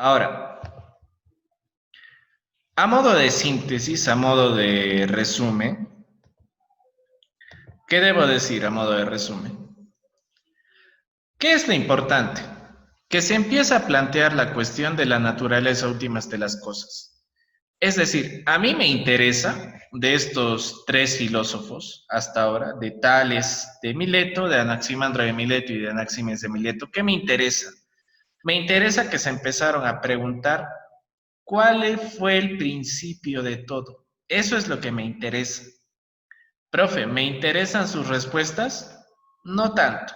Ahora, a modo de síntesis, a modo de resumen, ¿qué debo decir a modo de resumen? ¿Qué es lo importante? Que se empieza a plantear la cuestión de la naturaleza última de las cosas. Es decir, a mí me interesa de estos tres filósofos hasta ahora, de Tales de Mileto, de Anaximandro de Mileto y de Anaximenes de Mileto, ¿qué me interesa? Me interesa que se empezaron a preguntar cuál fue el principio de todo. Eso es lo que me interesa. Profe, ¿me interesan sus respuestas? No tanto.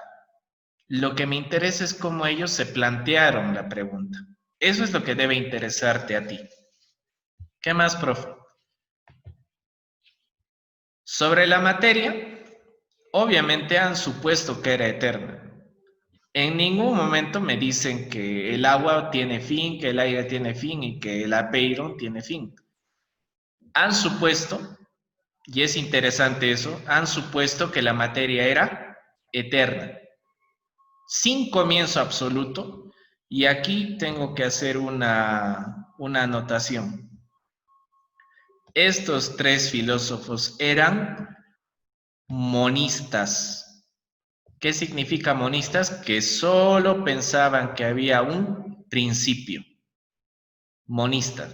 Lo que me interesa es cómo ellos se plantearon la pregunta. Eso es lo que debe interesarte a ti. ¿Qué más, profe? Sobre la materia, obviamente han supuesto que era eterna. En ningún momento me dicen que el agua tiene fin, que el aire tiene fin y que el apeiron tiene fin. Han supuesto, y es interesante eso, han supuesto que la materia era eterna, sin comienzo absoluto, y aquí tengo que hacer una anotación. Estos tres filósofos eran monistas. ¿Qué significa monistas? Que solo pensaban que había un principio. Monista.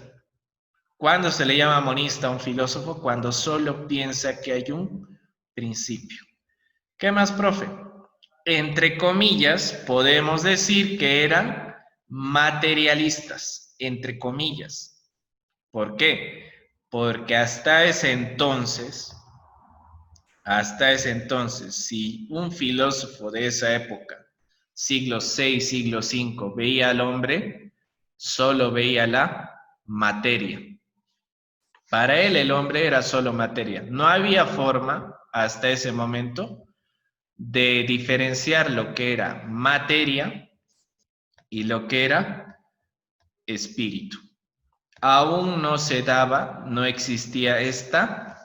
¿Cuándo se le llama monista a un filósofo? Cuando solo piensa que hay un principio. ¿Qué más, profe? Entre comillas, podemos decir que eran materialistas, entre comillas. ¿Por qué? Porque hasta ese entonces, si un filósofo de esa época, siglo VI, siglo V, veía al hombre, solo veía la materia. Para él el hombre era solo materia. No había forma, hasta ese momento, de diferenciar lo que era materia y lo que era espíritu. Aún no se daba, no existía esta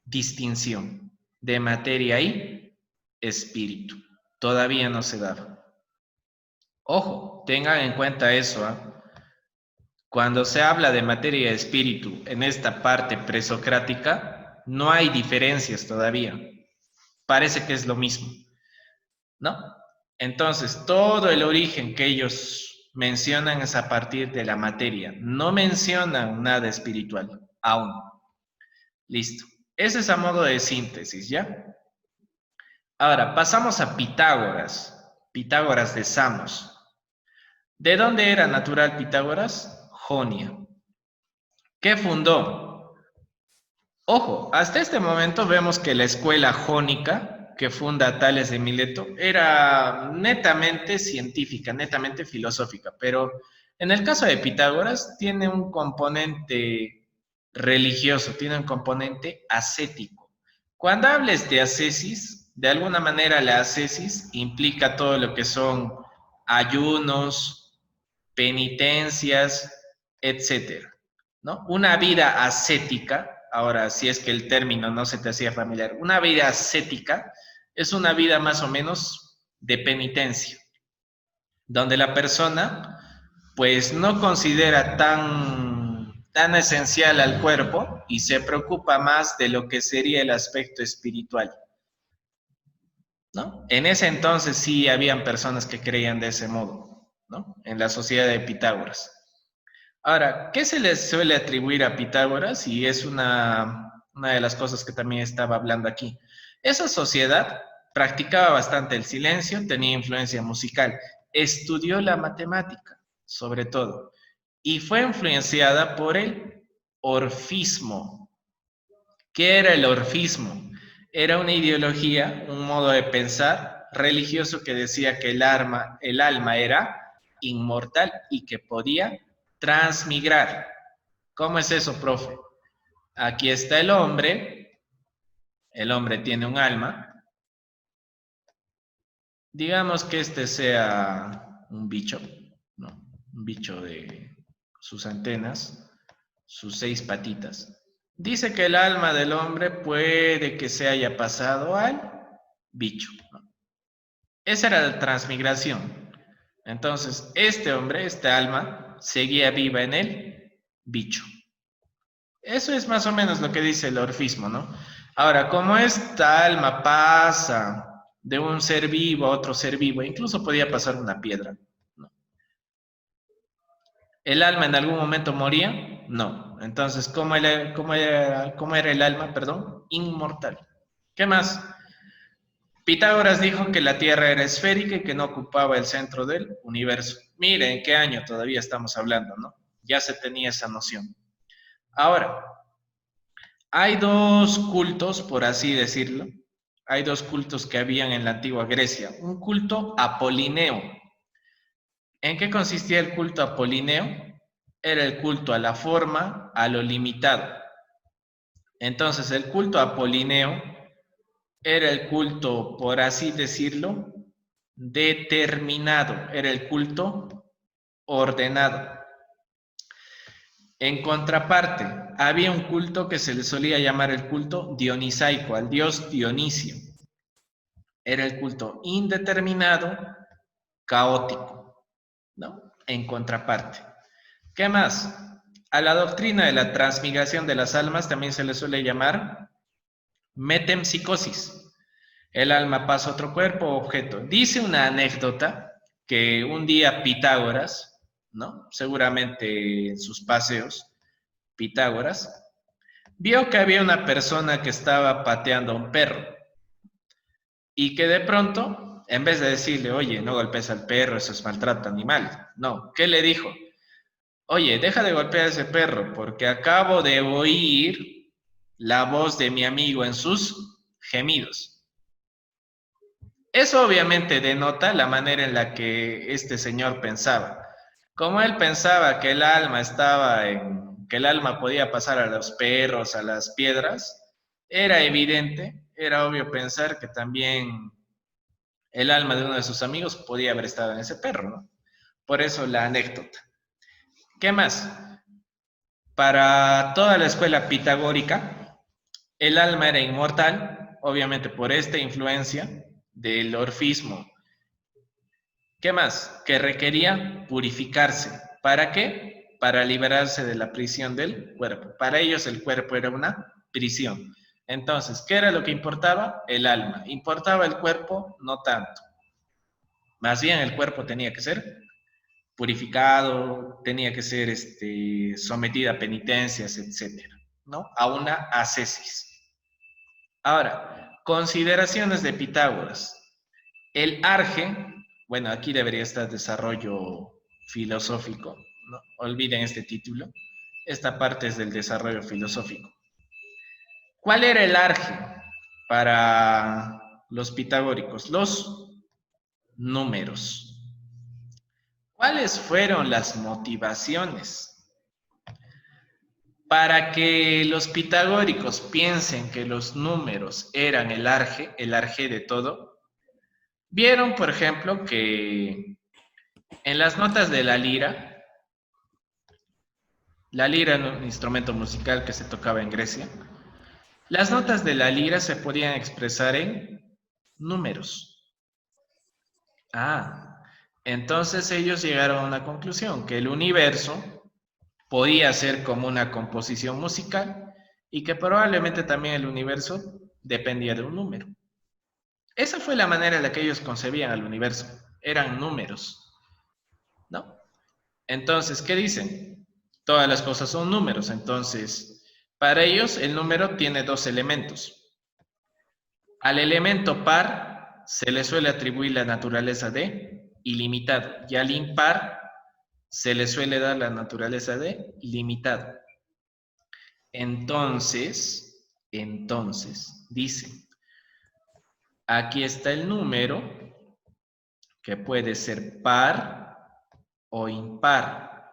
distinción de materia y espíritu. Todavía no se daba. Ojo, tengan en cuenta eso, ¿eh? Cuando se habla de materia y espíritu en esta parte presocrática, no hay diferencias todavía. Parece que es lo mismo, ¿no? Entonces, todo el origen que ellos mencionan es a partir de la materia. No mencionan nada espiritual, aún. Listo. Ese es a modo de síntesis, ¿ya? Ahora, pasamos a Pitágoras. Pitágoras de Samos. ¿De dónde era natural Pitágoras? Jonia. ¿Qué fundó? Ojo, hasta este momento vemos que la escuela jónica que funda Tales de Mileto era netamente científica, netamente filosófica, pero en el caso de Pitágoras tiene un componente religioso, tiene un componente ascético. Cuando hables de ascesis, de alguna manera la ascesis implica todo lo que son ayunos, penitencias, etcétera, ¿no? Una vida ascética, ahora si es que el término no se te hacía familiar, una vida ascética es una vida más o menos de penitencia, donde la persona pues no considera tan esencial al cuerpo y se preocupa más de lo que sería el aspecto espiritual, ¿no? En ese entonces sí habían personas que creían de ese modo, ¿no? En la sociedad de Pitágoras. Ahora, ¿qué se le suele atribuir a Pitágoras? Y es una de las cosas que también estaba hablando aquí. Esa sociedad practicaba bastante el silencio, tenía influencia musical, estudió la matemática, sobre todo, y fue influenciada por el orfismo. ¿Qué era el orfismo? Era una ideología, un modo de pensar religioso que decía que el alma era inmortal y que podía transmigrar. ¿Cómo es eso, profe? Aquí está el hombre tiene un alma, digamos que este sea un bicho, ¿no? Un bicho de sus antenas, sus 6 patitas. Dice que el alma del hombre puede que se haya pasado al bicho, ¿no? Esa era la transmigración. Entonces, este hombre, este alma, seguía viva en el bicho. Eso es más o menos lo que dice el orfismo, ¿no? Ahora, como esta alma pasa de un ser vivo a otro ser vivo, incluso podía pasar una piedra, ¿no? ¿El alma en algún momento moría? No. Entonces, ¿cómo era el alma? Perdón, inmortal. ¿Qué más? Pitágoras dijo que la Tierra era esférica y que no ocupaba el centro del universo. Miren, ¿en qué año todavía estamos hablando, no? Ya se tenía esa noción. Ahora, hay dos cultos, por así decirlo. Hay dos cultos que habían en la antigua Grecia. Un culto apolineo. ¿En qué consistía el culto apolineo? Era el culto a la forma, a lo limitado. Entonces, el culto apolineo era el culto, por así decirlo, determinado. Era el culto ordenado. En contraparte, había un culto que se le solía llamar el culto dionisaico, al dios Dionisio. Era el culto indeterminado, caótico, ¿no? En contraparte. ¿Qué más? A la doctrina de la transmigración de las almas también se le suele llamar metempsicosis. El alma pasa a otro cuerpo o objeto. Dice una anécdota que un día Pitágoras, ¿no? Seguramente en sus paseos, Pitágoras, vio que había una persona que estaba pateando a un perro y que de pronto, en vez de decirle, oye, no golpes al perro, eso es maltrato animal, no, ¿qué le dijo? Oye, deja de golpear a ese perro porque acabo de oír la voz de mi amigo en sus gemidos. Eso obviamente denota la manera en la que este señor pensaba. Como él pensaba que el alma que el alma podía pasar a los perros, a las piedras, era evidente, era obvio pensar que también el alma de uno de sus amigos podía haber estado en ese perro, ¿no? Por eso la anécdota. ¿Qué más? Para toda la escuela pitagórica, el alma era inmortal, obviamente por esta influencia del orfismo. ¿Qué más? Que requería purificarse. ¿Para qué? Para liberarse de la prisión del cuerpo. Para ellos el cuerpo era una prisión. Entonces, ¿qué era lo que importaba? El alma. ¿Importaba el cuerpo? No tanto. Más bien el cuerpo tenía que ser purificado, tenía que ser sometido a penitencias, etcétera, ¿no? A una ascesis. Ahora, consideraciones de Pitágoras. El arge, bueno, aquí debería estar desarrollo filosófico, ¿no? Olviden este título. Esta parte es del desarrollo filosófico. ¿Cuál era el arge para los pitagóricos? Los números. ¿Cuáles fueron las motivaciones para que los pitagóricos piensen que los números eran el arge de todo? Vieron, por ejemplo, que en las notas de la lira era un instrumento musical que se tocaba en Grecia, las notas de la lira se podían expresar en números. Entonces ellos llegaron a una conclusión, que el universo podía ser como una composición musical y que probablemente también el universo dependía de un número. Esa fue la manera en la que ellos concebían al universo. Eran números, ¿no? Entonces, ¿qué dicen? Todas las cosas son números. Entonces, para ellos el número tiene dos elementos. Al elemento par se le suele atribuir la naturaleza de ilimitado y al impar se le suele dar la naturaleza de limitado. Entonces, dice, aquí está el número que puede ser par o impar.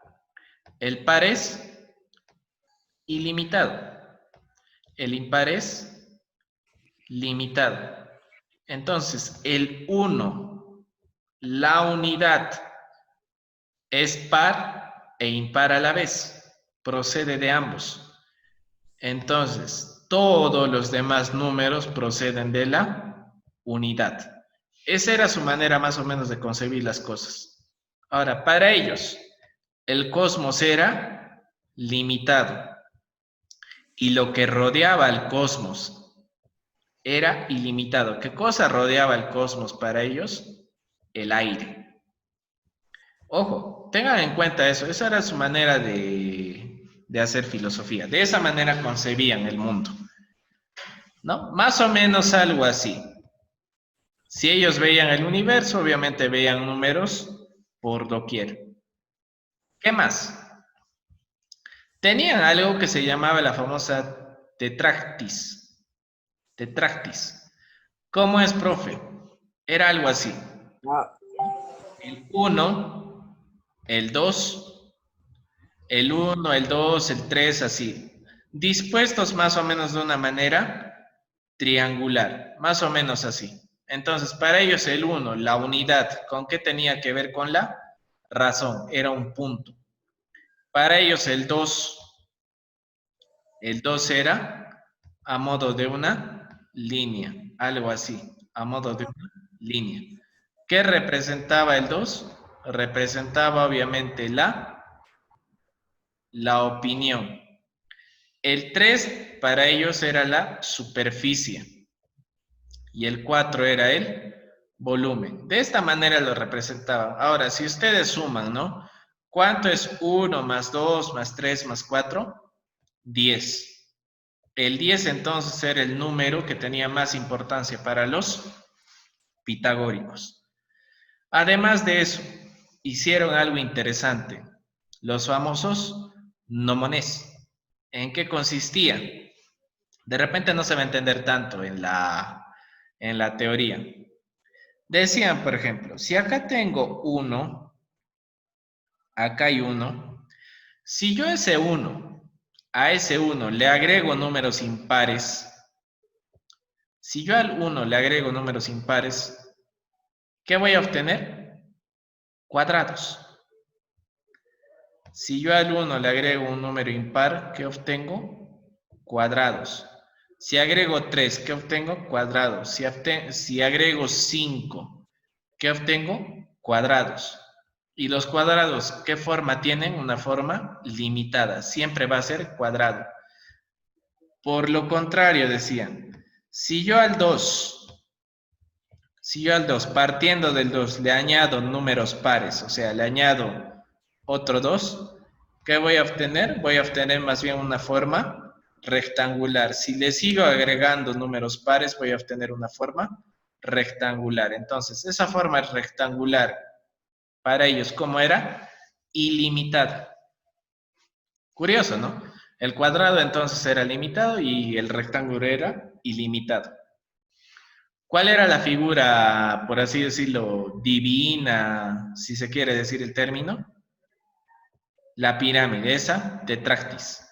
El par es ilimitado. El impar es limitado. Entonces, el 1, la unidad, es par e impar a la vez. Procede de ambos. Entonces, todos los demás números proceden de la unidad. Esa era su manera más o menos de concebir las cosas. Ahora, para ellos, el cosmos era limitado y lo que rodeaba al cosmos era ilimitado. ¿Qué cosa rodeaba el cosmos para ellos? El aire. Ojo, tengan en cuenta eso. Esa era su manera de hacer filosofía. De esa manera concebían el mundo, ¿no? Más o menos algo así. Si ellos veían el universo, obviamente veían números por doquier. ¿Qué más? Tenían algo que se llamaba la famosa tetractis. Tetractis. ¿Cómo es, profe? Era algo así. Ah, El 1, el 2, el 1, el 2, el 3, así. Dispuestos más o menos de una manera triangular, más o menos así. Entonces, para ellos el 1, la unidad, ¿con qué tenía que ver? Con la razón, era un punto. Para ellos el 2 era a modo de una línea, algo así, a modo de una línea. ¿Qué representaba el 2? Representaba obviamente la opinión. El 3 para ellos era la superficie y el 4 era el volumen. De esta manera lo representaban. Ahora, si ustedes suman, ¿no? ¿Cuánto es 1 más 2 más 3 más 4? 10. El 10 entonces era el número que tenía más importancia para los pitagóricos. Además de eso, hicieron algo interesante. Los famosos nomones. ¿En qué consistía? De repente no se va a entender tanto en la teoría. Decían, por ejemplo, si acá tengo 1, acá hay 1, si yo a ese 1 le agrego números impares, si yo al 1 le agrego números impares, ¿qué voy a obtener? Cuadrados. Si yo al 1 le agrego un número impar, ¿qué obtengo? Cuadrados. Si agrego 3, ¿qué obtengo? Cuadrados. Si agrego 5, ¿qué obtengo? Cuadrados. Y los cuadrados, ¿qué forma tienen? Una forma limitada. Siempre va a ser cuadrado. Por lo contrario, decían, si yo al 2 partiendo del 2 le añado números pares, o sea, le añado otro 2, ¿qué voy a obtener? Voy a obtener más bien una forma rectangular. Si le sigo agregando números pares, voy a obtener una forma rectangular. Entonces, esa forma rectangular para ellos, ¿cómo era? Ilimitada. Curioso, ¿no? El cuadrado entonces era limitado y el rectángulo era ilimitado. ¿Cuál era la figura, por así decirlo, divina, si se quiere decir el término? La pirámide, esa tetractis,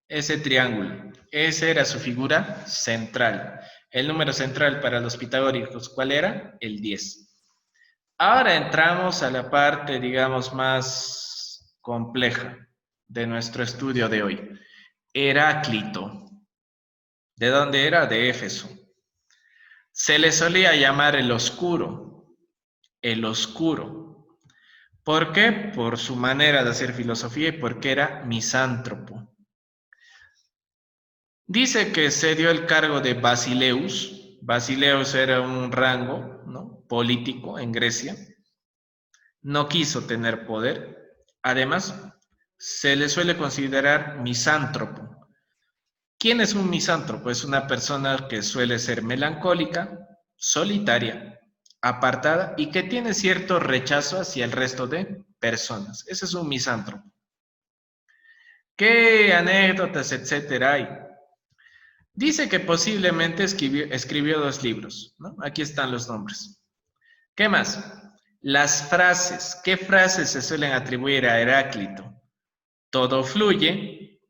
ese triángulo, esa era su figura central. El número central para los pitagóricos, ¿cuál era? El 10. Ahora entramos a la parte, digamos, más compleja de nuestro estudio de hoy. Heráclito. ¿De dónde era? De Éfeso. Se le solía llamar el oscuro. El oscuro. ¿Por qué? Por su manera de hacer filosofía y porque era misántropo. Dice que se dio el cargo de Basileus. Basileus era un rango, ¿no?, político en Grecia. No quiso tener poder. Además, se le suele considerar misántropo. ¿Quién es un misántropo? Es una persona que suele ser melancólica, solitaria, apartada y que tiene cierto rechazo hacia el resto de personas. Ese es un misántropo. ¿Qué anécdotas, etcétera hay? Dice que posiblemente escribió 2 libros, ¿no? Aquí están los nombres. ¿Qué más? Las frases. ¿Qué frases se suelen atribuir a Heráclito? Todo fluye,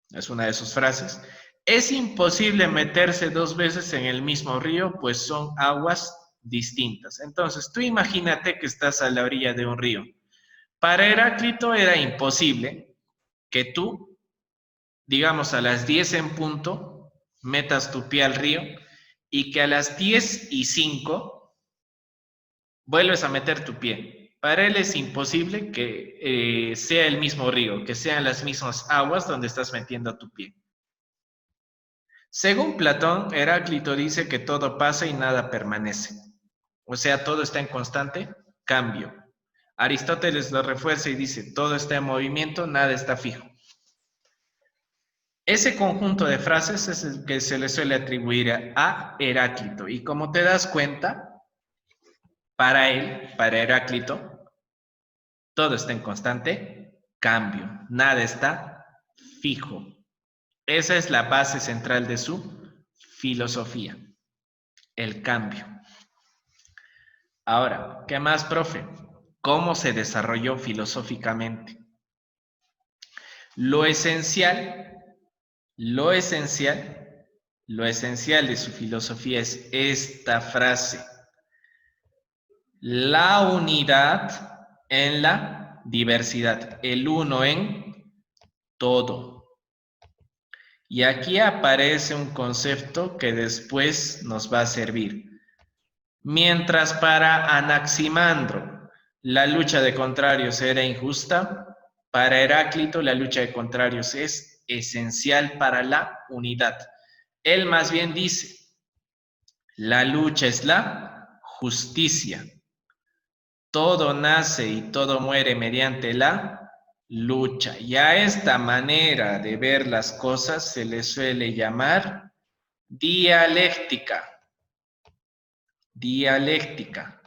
es una de sus frases. Es imposible meterse 2 veces en el mismo río, pues son aguas distintas. Entonces, tú imagínate que estás a la orilla de un río. Para Heráclito era imposible que tú, digamos, a las 10 en punto, metas tu pie al río y que a las 10:05 vuelves a meter tu pie. Para él es imposible que sea el mismo río, que sean las mismas aguas donde estás metiendo tu pie. Según Platón, Heráclito dice que todo pasa y nada permanece. O sea, todo está en constante cambio. Aristóteles lo refuerza y dice, todo está en movimiento, nada está fijo. Ese conjunto de frases es el que se le suele atribuir a Heráclito. Y como te das cuenta, para él, para Heráclito, todo está en constante cambio, nada está fijo. Esa es la base central de su filosofía, el cambio. Ahora, ¿qué más, profe? ¿Cómo se desarrolló filosóficamente? Lo esencial de su filosofía es esta frase. La unidad en la diversidad, el uno en todo. Y aquí aparece un concepto que después nos va a servir. Mientras para Anaximandro la lucha de contrarios era injusta, para Heráclito la lucha de contrarios es esencial para la unidad. Él más bien dice, la lucha es la justicia. Todo nace y todo muere mediante la lucha. Y a esta manera de ver las cosas se le suele llamar dialéctica. Dialéctica.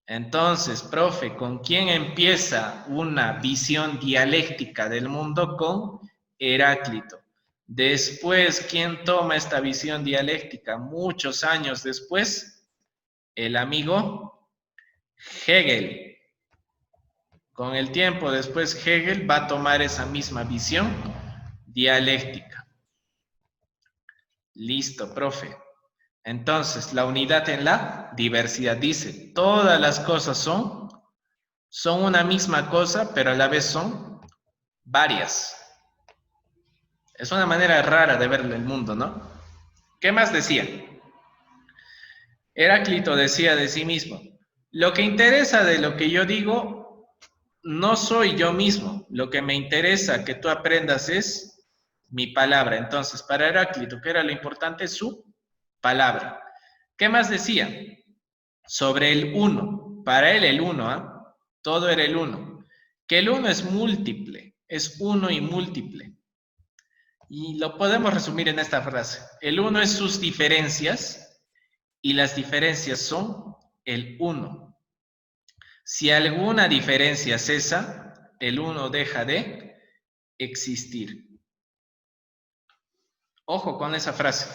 Entonces, profe, ¿con quién empieza una visión dialéctica del mundo? Con Heráclito. Después, ¿quién toma esta visión dialéctica? Muchos años después, el amigo Hegel. Con el tiempo después, Hegel va a tomar esa misma visión dialéctica. Listo, profe. Entonces, la unidad en la diversidad dice, todas las cosas son una misma cosa, pero a la vez son varias. Es una manera rara de ver el mundo, ¿no? ¿Qué más decía? Heráclito decía de sí mismo, lo que interesa de lo que yo digo no soy yo mismo, lo que me interesa que tú aprendas es mi palabra. Entonces, para Heráclito, ¿qué era lo importante? Su palabra. ¿Qué más decía? Sobre el uno. Para él el uno, ¿eh? Todo era el uno. Que el uno es múltiple, es uno y múltiple. Y lo podemos resumir en esta frase. El uno es sus diferencias y las diferencias son el uno. Si alguna diferencia cesa, el uno deja de existir. Ojo con esa frase.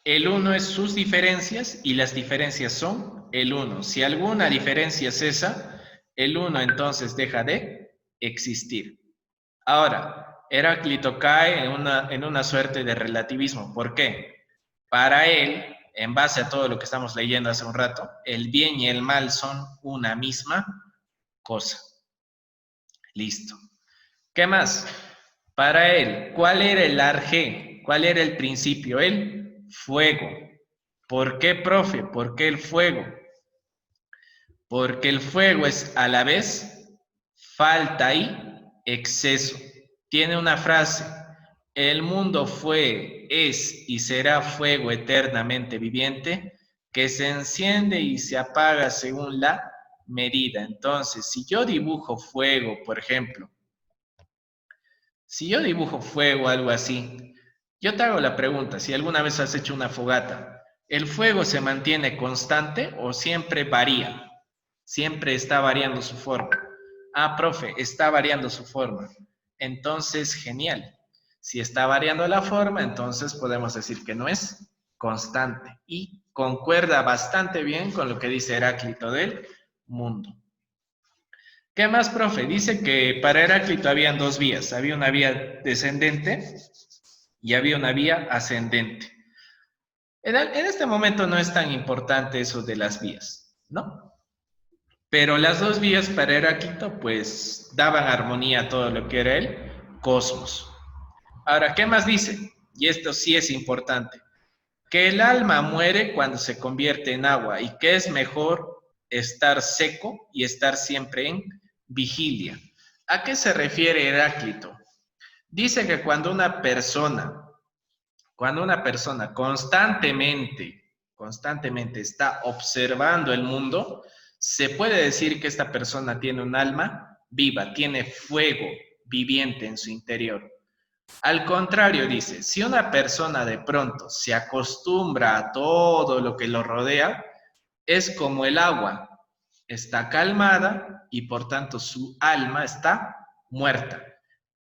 El uno es sus diferencias y las diferencias son el uno. Si alguna diferencia cesa, el uno entonces deja de existir. Ahora, Heráclito cae en una suerte de relativismo. ¿Por qué? Para él, en base a todo lo que estamos leyendo hace un rato, el bien y el mal son una misma cosa. Listo. ¿Qué más? Para él, ¿cuál era el arjé? ¿Cuál era el principio? El fuego. ¿Por qué, profe? ¿Por qué el fuego? Porque el fuego es a la vez falta y exceso. Tiene una frase, el mundo fue, es y será fuego eternamente viviente, que se enciende y se apaga según la medida. Entonces, si yo dibujo fuego, por ejemplo, si yo dibujo fuego, algo así, yo te hago la pregunta, si alguna vez has hecho una fogata, ¿el fuego se mantiene constante o siempre varía? Siempre está variando su forma. Ah, profe, está variando su forma. Entonces, genial. Si está variando la forma, entonces podemos decir que no es constante y concuerda bastante bien con lo que dice Heráclito del mundo. ¿Qué más, profe? Dice que para Heráclito habían dos vías. Había una vía descendente y había una vía ascendente. En este momento no es tan importante eso de las vías, ¿no? Pero las dos vías para Heráclito, pues, daban armonía a todo lo que era el cosmos. Ahora, ¿qué más dice? Y esto sí es importante. Que el alma muere cuando se convierte en agua y que es mejor estar seco y estar siempre en vigilia. ¿A qué se refiere Heráclito? Dice que cuando una persona constantemente está observando el mundo, se puede decir que esta persona tiene un alma viva, tiene fuego viviente en su interior. Al contrario, dice, si una persona de pronto se acostumbra a todo lo que lo rodea, es como el agua, está calmada y por tanto su alma está muerta.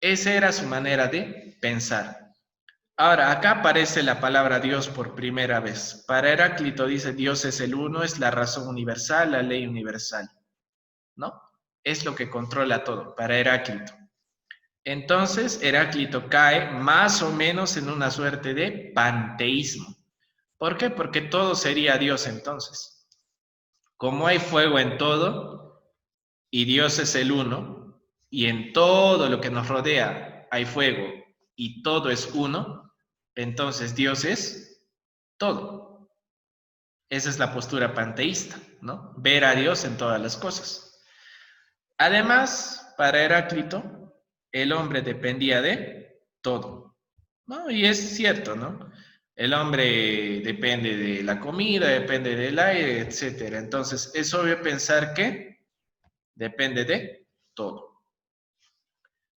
Esa era su manera de pensar. Ahora, acá aparece la palabra Dios por primera vez. Para Heráclito dice, Dios es el uno, es la razón universal, la ley universal, ¿no? Es lo que controla todo, para Heráclito. Entonces, Heráclito cae más o menos en una suerte de panteísmo. ¿Por qué? Porque todo sería Dios entonces. Como hay fuego en todo y Dios es el uno, y en todo lo que nos rodea hay fuego y todo es uno, entonces Dios es todo. Esa es la postura panteísta, ¿no? Ver a Dios en todas las cosas. Además, para Heráclito, el hombre dependía de todo, ¿no? Y es cierto, ¿no? El hombre depende de la comida, depende del aire, etcétera. Entonces, es obvio pensar que depende de todo.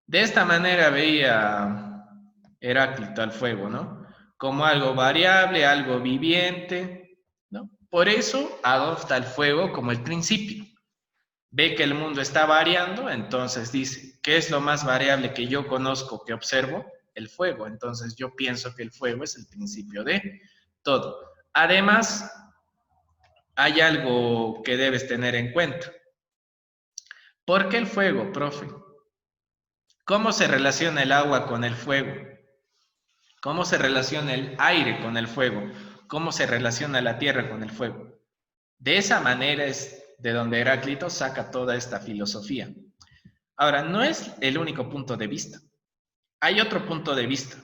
De esta manera veía Heráclito al fuego, ¿no? Como algo variable, algo viviente, ¿no? Por eso adopta el fuego como el principio. Ve que el mundo está variando, entonces dice, ¿qué es lo más variable que yo conozco, que observo? El fuego. Entonces yo pienso que el fuego es el principio de todo. Además, hay algo que debes tener en cuenta. ¿Por qué el fuego, profe? ¿Cómo se relaciona el agua con el fuego? ¿Cómo se relaciona el aire con el fuego? ¿Cómo se relaciona la tierra con el fuego? De esa manera es de donde Heráclito saca toda esta filosofía. Ahora, no es el único punto de vista. Hay otro punto de vista.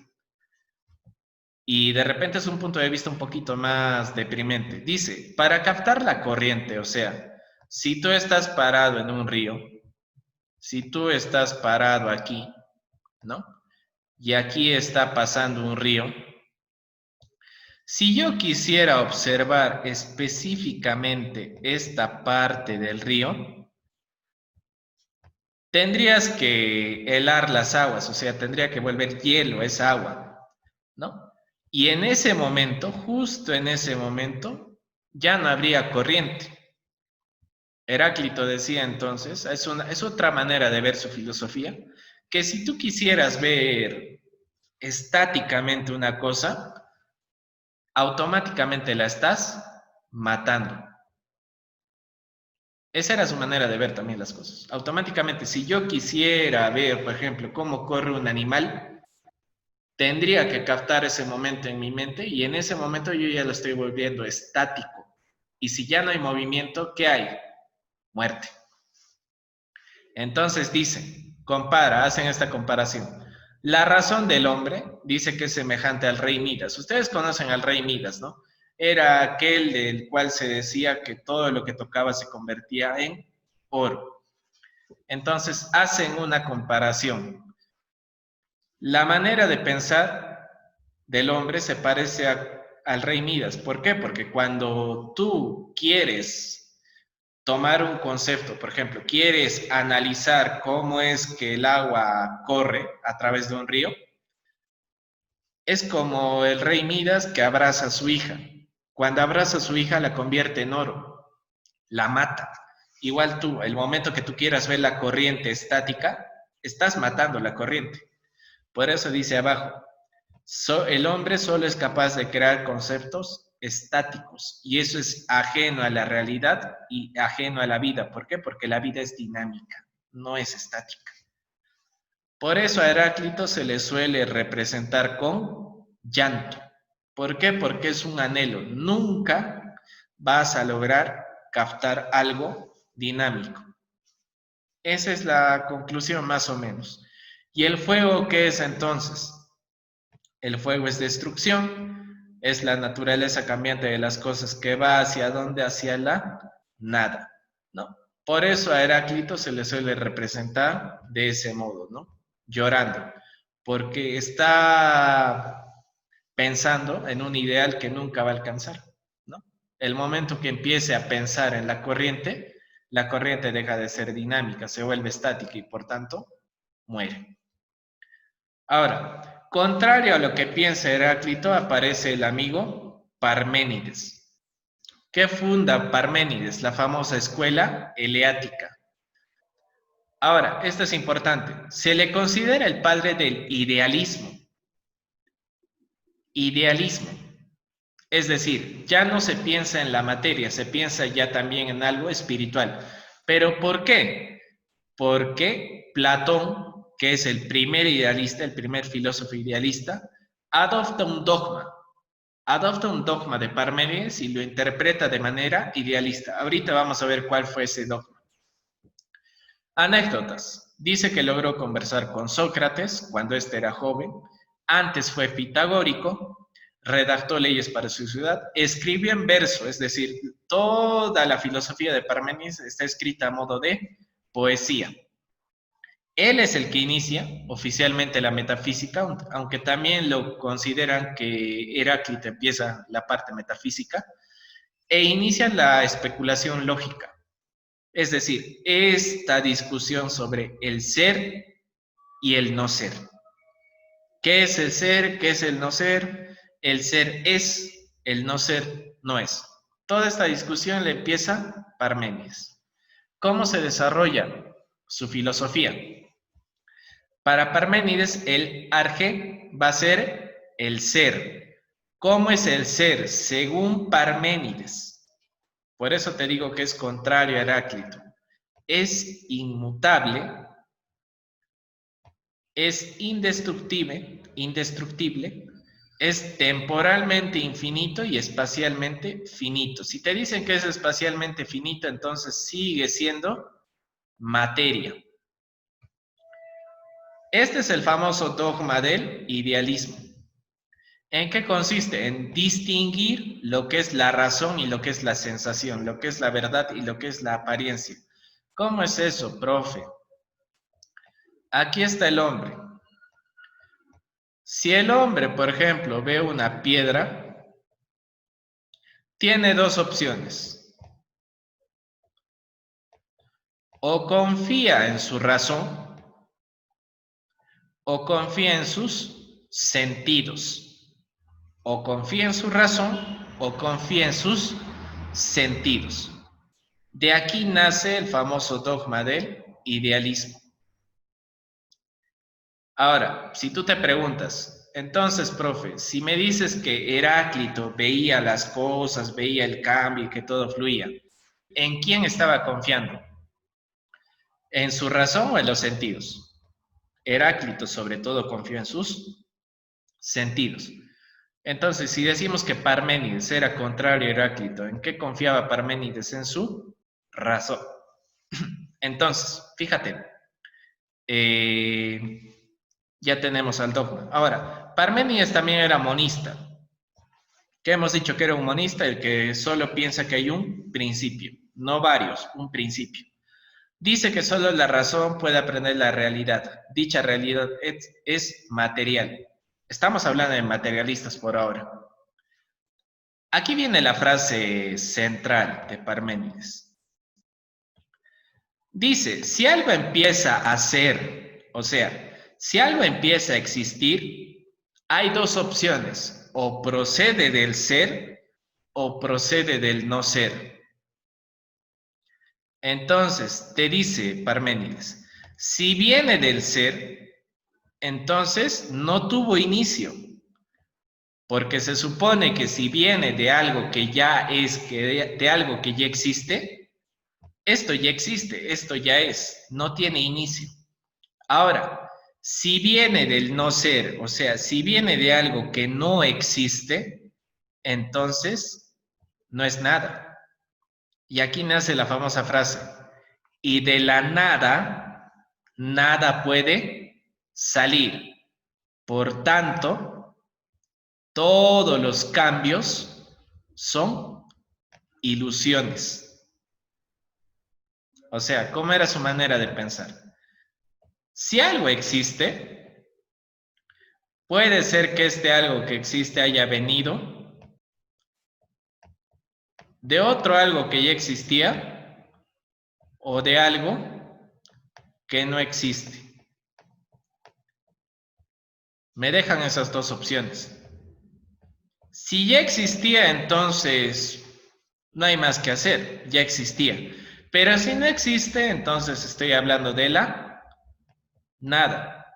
Y de repente es un punto de vista un poquito más deprimente. Dice, para captar la corriente, o sea, si tú estás parado en un río, si tú estás parado aquí, ¿no? Y aquí está pasando un río. Si yo quisiera observar específicamente esta parte del río, tendrías que helar las aguas, o sea, tendría que volver hielo esa agua, ¿no? Y en ese momento, justo en ese momento, ya no habría corriente. Heráclito decía entonces, es otra manera de ver su filosofía, que si tú quisieras ver estáticamente una cosa, automáticamente la estás matando. Esa era su manera de ver también las cosas. Automáticamente, si yo quisiera ver, por ejemplo, cómo corre un animal, tendría que captar ese momento en mi mente y en ese momento yo ya lo estoy volviendo estático. Y si ya no hay movimiento, ¿qué hay? Muerte. Entonces dice, hacen esta comparación. La razón del hombre dice que es semejante al rey Midas. Ustedes conocen al rey Midas, ¿no? Era aquel del cual se decía que todo lo que tocaba se convertía en oro. Entonces hacen una comparación. La manera de pensar del hombre se parece al rey Midas. ¿Por qué? Porque cuando tú quieres tomar un concepto, por ejemplo, quieres analizar cómo es que el agua corre a través de un río, es como el rey Midas que abraza a su hija. Cuando abraza a su hija la convierte en oro, la mata. Igual tú, el momento que tú quieras ver la corriente estática, estás matando la corriente. Por eso dice abajo, el hombre solo es capaz de crear conceptos estáticos y eso es ajeno a la realidad y ajeno a la vida. ¿Por qué? Porque la vida es dinámica, no es estática. Por eso a Heráclito se le suele representar con llanto. ¿Por qué? Porque es un anhelo. Nunca vas a lograr captar algo dinámico. Esa es la conclusión más o menos. ¿Y el fuego qué es entonces? El fuego es destrucción, es la naturaleza cambiante de las cosas que va hacia dónde, hacia la nada, ¿no? Por eso a Heráclito se le suele representar de ese modo, ¿no? Llorando, porque está pensando en un ideal que nunca va a alcanzar, ¿no? El momento que empiece a pensar en la corriente deja de ser dinámica, se vuelve estática y por tanto muere. Ahora, contrario a lo que piensa Heráclito, aparece el amigo Parménides. ¿Qué funda Parménides? La famosa escuela eleática. Ahora, esto es importante. Se le considera el padre del idealismo. Idealismo. Es decir, ya no se piensa en la materia, se piensa ya también en algo espiritual. ¿Pero por qué? Porque Platón, que es el primer idealista, el primer filósofo idealista, adopta un dogma de Parménides y lo interpreta de manera idealista. Ahorita vamos a ver cuál fue ese dogma. Anécdotas. Dice que logró conversar con Sócrates cuando éste era joven, antes fue pitagórico, redactó leyes para su ciudad, escribió en verso, es decir, toda la filosofía de Parménides está escrita a modo de poesía. Él es el que inicia oficialmente la metafísica, aunque también lo consideran que Heráclito empieza la parte metafísica, e inicia la especulación lógica. Es decir, esta discusión sobre el ser y el no ser. ¿Qué es el ser? ¿Qué es el no ser? El ser es, el no ser no es. Toda esta discusión le empieza Parménides. ¿Cómo se desarrolla su filosofía? Para Parménides, el arge va a ser el ser. ¿Cómo es el ser? Según Parménides. Por eso te digo que es contrario a Heráclito. Es inmutable, es indestructible, es temporalmente infinito y espacialmente finito. Si te dicen que es espacialmente finito, entonces sigue siendo materia. Este es el famoso dogma del idealismo. ¿En qué consiste? En distinguir lo que es la razón y lo que es la sensación, lo que es la verdad y lo que es la apariencia. ¿Cómo es eso, profe? Aquí está el hombre. Si el hombre, por ejemplo, ve una piedra, tiene dos opciones. O confía en su razón o confía en sus sentidos. O confía en su razón o confía en sus sentidos. De aquí nace el famoso dogma del idealismo. Ahora, si tú te preguntas, entonces, profe, si me dices que Heráclito veía las cosas, veía el cambio y que todo fluía, ¿en quién estaba confiando? ¿En su razón o en los sentidos? Heráclito sobre todo confió en sus sentidos. Entonces, si decimos que Parménides era contrario a Heráclito, ¿en qué confiaba Parménides? En su razón. Entonces, fíjate, ya tenemos al dogma. Ahora, Parménides también era monista. ¿Qué hemos dicho que era un monista? El que solo piensa que hay un principio, no varios, un principio. Dice que solo la razón puede aprender la realidad. Dicha realidad es material. Estamos hablando de materialistas por ahora. Aquí viene la frase central de Parménides. Dice, si algo empieza a ser, o sea, si algo empieza a existir, hay dos opciones, o procede del ser o procede del no ser. Entonces, te dice Parménides, si viene del ser, entonces no tuvo inicio, porque se supone que si viene de algo que ya es, de algo que ya existe, esto ya existe, esto ya es, no tiene inicio. Ahora, si viene del no ser, o sea, si viene de algo que no existe, entonces no es nada. Y aquí nace la famosa frase, y de la nada, nada puede salir. Por tanto, todos los cambios son ilusiones. O sea, ¿cómo era su manera de pensar? Si algo existe, puede ser que este algo que existe haya venido de otro algo que ya existía o de algo que no existe. Me dejan esas dos opciones. Si ya existía, entonces no hay más que hacer, ya existía. Pero si no existe, entonces estoy hablando de la nada.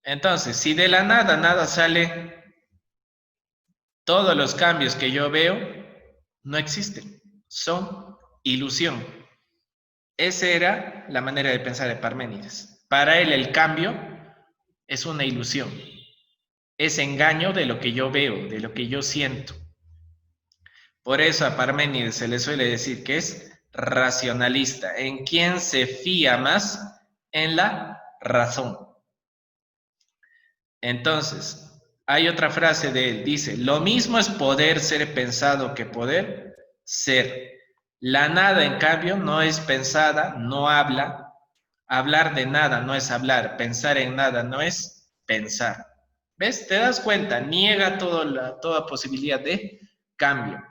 Entonces, si de la nada nada sale, todos los cambios que yo veo no existen, son ilusión. Esa era la manera de pensar de Parménides. Para él el cambio es una ilusión, es engaño de lo que yo veo, de lo que yo siento. Por eso a Parménides se le suele decir que es racionalista. ¿En quién se fía más? En la razón. Entonces, hay otra frase de él, dice, lo mismo es poder ser pensado que poder ser. La nada, en cambio, no es pensada, no habla. Hablar de nada no es hablar, pensar en nada no es pensar. ¿Ves? ¿Te das cuenta? Niega toda posibilidad de cambio.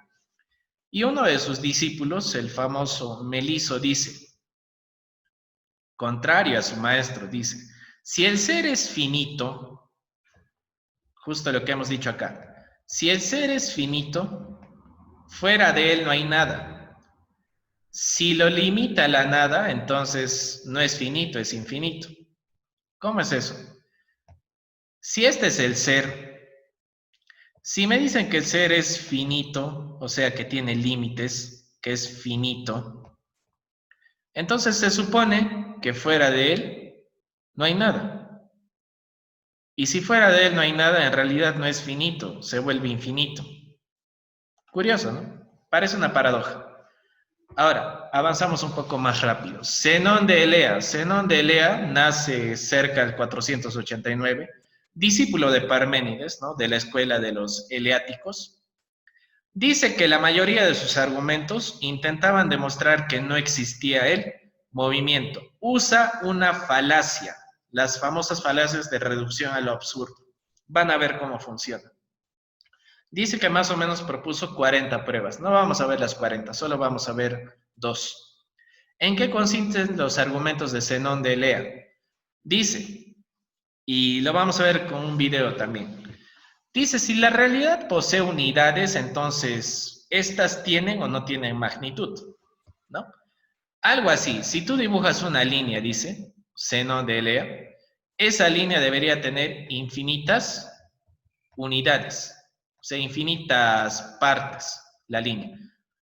Y uno de sus discípulos, el famoso Meliso, dice, contrario a su maestro, dice, si el ser es finito, justo lo que hemos dicho acá, si el ser es finito, fuera de él no hay nada. Si lo limita la nada, entonces no es finito, es infinito. ¿Cómo es eso? Si este es el ser, si me dicen que el ser es finito, o sea que tiene límites, que es finito, entonces se supone que fuera de él no hay nada. Y si fuera de él no hay nada, en realidad no es finito, se vuelve infinito. Curioso, ¿no? Parece una paradoja. Ahora, avanzamos un poco más rápido. Zenón de Elea. Zenón de Elea nace cerca del 489, discípulo de Parménides, ¿no? De la escuela de los eleáticos. Dice que la mayoría de sus argumentos intentaban demostrar que no existía el movimiento. Usa una falacia, las famosas falacias de reducción a lo absurdo. Van a ver cómo funciona. Dice que más o menos propuso 40 pruebas. No vamos a ver las 40, solo vamos a ver dos. ¿En qué consisten los argumentos de Zenón de Elea? Dice, y lo vamos a ver con un video también. Dice, si la realidad posee unidades, entonces, ¿estas tienen o no tienen magnitud? ¿No? Algo así, si tú dibujas una línea, dice Zenón de Elea, esa línea debería tener infinitas unidades, o sea, infinitas partes, la línea,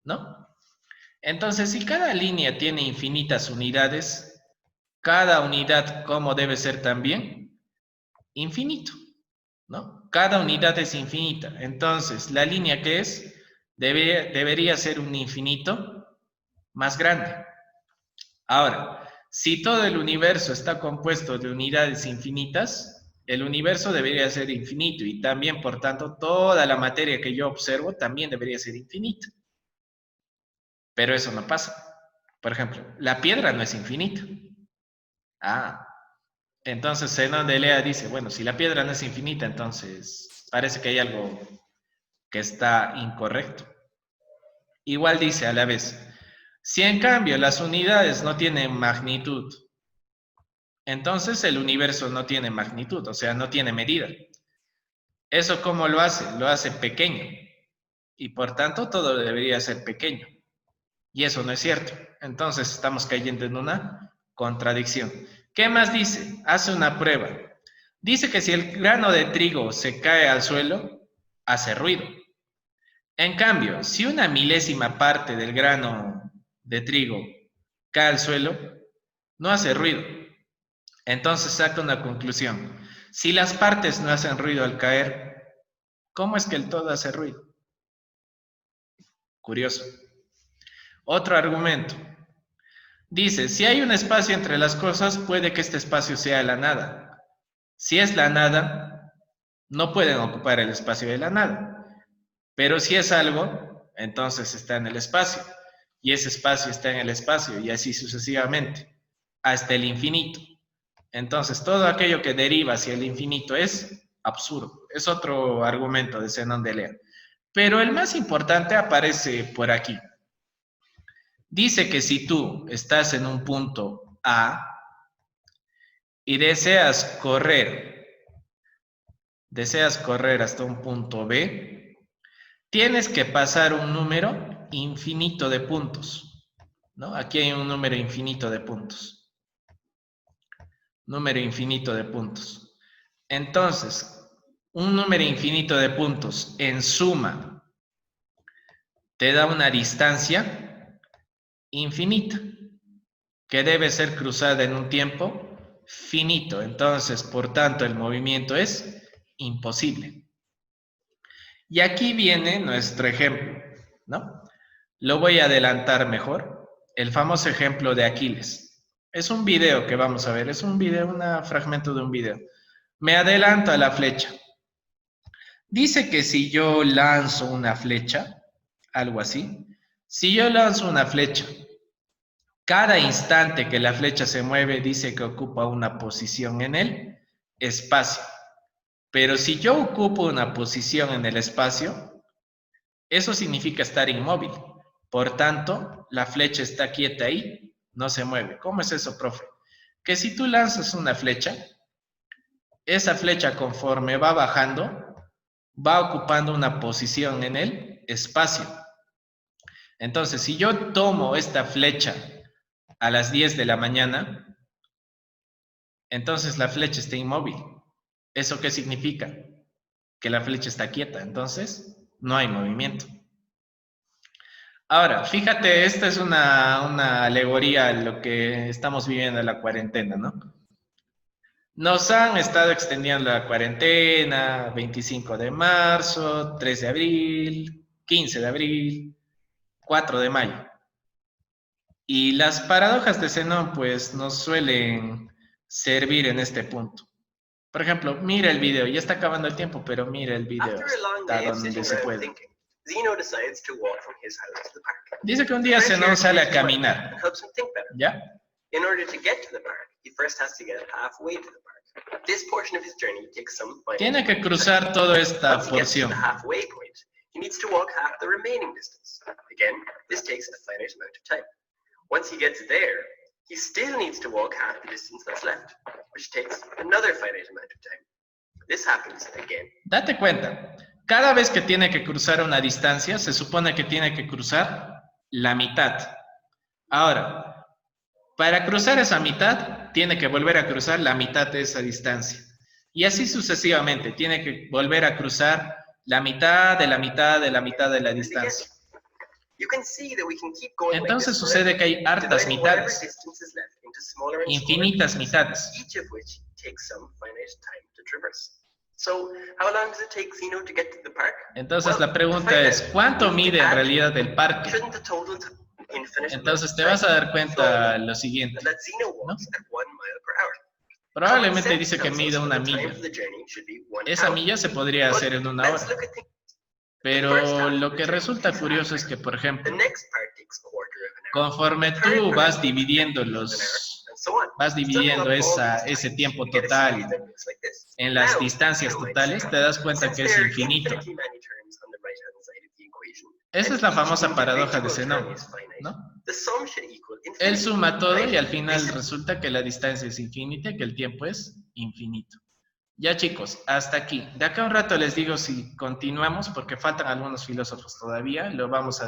¿no? Entonces, si cada línea tiene infinitas unidades, cada unidad, ¿cómo debe ser también? Infinito, ¿no? Cada unidad es infinita. Entonces, la línea que es, debería ser un infinito más grande. Ahora, si todo el universo está compuesto de unidades infinitas, el universo debería ser infinito y también, por tanto, toda la materia que yo observo también debería ser infinita. Pero eso no pasa. Por ejemplo, la piedra no es infinita. Ah, entonces Zenón de Elea dice, bueno, si la piedra no es infinita, entonces parece que hay algo que está incorrecto. Igual dice a la vez, si en cambio las unidades no tienen magnitud, entonces el universo no tiene magnitud, o sea, no tiene medida. ¿Eso cómo lo hace? Lo hace pequeño. Y por tanto todo debería ser pequeño. Y eso no es cierto. Entonces estamos cayendo en una contradicción. ¿Qué más dice? Hace una prueba. Dice que si el grano de trigo se cae al suelo, hace ruido. En cambio, si una milésima parte del grano de trigo cae al suelo, no hace ruido. Entonces saca una conclusión. Si las partes no hacen ruido al caer, ¿cómo es que el todo hace ruido? Curioso. Otro argumento. Dice, si hay un espacio entre las cosas, puede que este espacio sea la nada. Si es la nada, no pueden ocupar el espacio de la nada. Pero si es algo, entonces está en el espacio. y ese espacio está en el espacio, y así sucesivamente, hasta el infinito. Entonces, todo aquello que deriva hacia el infinito es absurdo. Es otro argumento de Zenón de Elea. Pero el más importante aparece por aquí. Dice que si tú estás en un punto A y deseas correr hasta un punto B, tienes que pasar un número infinito de puntos, ¿no? Aquí hay un número infinito de puntos. Número infinito de puntos. Entonces, un número infinito de puntos en suma te da una distancia infinita que debe ser cruzada en un tiempo finito. Entonces, por tanto, el movimiento es imposible. Y aquí viene nuestro ejemplo, ¿no? Lo voy a adelantar mejor. El famoso ejemplo de Aquiles. Es un video que vamos a ver. Es un video, un fragmento de un video. Me adelanto a la flecha. Dice que si yo lanzo una flecha, algo así, si yo lanzo una flecha, cada instante que la flecha se mueve dice que ocupa una posición en el espacio. Pero si yo ocupo una posición en el espacio, eso significa estar inmóvil. Por tanto, la flecha está quieta ahí, no se mueve. ¿Cómo es eso, profe? Que si tú lanzas una flecha, esa flecha conforme va bajando, va ocupando una posición en el espacio. Entonces, si yo tomo esta flecha a las 10 de la mañana, entonces la flecha está inmóvil. ¿Eso qué significa? Que la flecha está quieta, entonces no hay movimiento. Ahora, fíjate, esta es una alegoría a lo que estamos viviendo en la cuarentena, ¿no? Nos han estado extendiendo la cuarentena, 25 de marzo, 3 de abril, 15 de abril, 4 de mayo. Y las paradojas de Zenón, pues, nos suelen servir en este punto. Por ejemplo, mira el video, ya está acabando el tiempo, pero mira el video, hasta donde se puede. Dice que un día Zenón sale a caminar, ¿ya? In order to get to the park, he first has to get halfway to the park. This portion of his journey takes some finite Tiene que cruzar toda esta Once he gets to porción. the halfway point, he needs to walk half the remaining distance. Again, this takes a finite amount of time. Once he gets there, he still needs to walk half the distance that's left, which takes another finite amount of time. This happens again. Date cuenta, cada vez que tiene que cruzar una distancia, se supone que tiene que cruzar la mitad. Ahora, para cruzar esa mitad, tiene que volver a cruzar la mitad de esa distancia. Y así sucesivamente, tiene que volver a cruzar la mitad de la mitad de la mitad de la distancia. Entonces sucede que hay hartas mitades, infinitas mitades. Entonces la pregunta es, ¿cuánto mide en realidad el parque? Entonces te vas a dar cuenta lo siguiente, ¿no? Probablemente dice que mide una milla. Esa milla se podría hacer en una hora. Pero lo que resulta curioso es que, por ejemplo, conforme tú vas dividiendo ese tiempo total en las distancias totales, te das cuenta que es infinito. Esa es la famosa paradoja de Zenón, ¿no? Él suma todo y al final resulta que la distancia es infinita y que el tiempo es infinito. Ya, chicos, hasta aquí. De acá a un rato les digo si continuamos porque faltan algunos filósofos todavía. Lo vamos a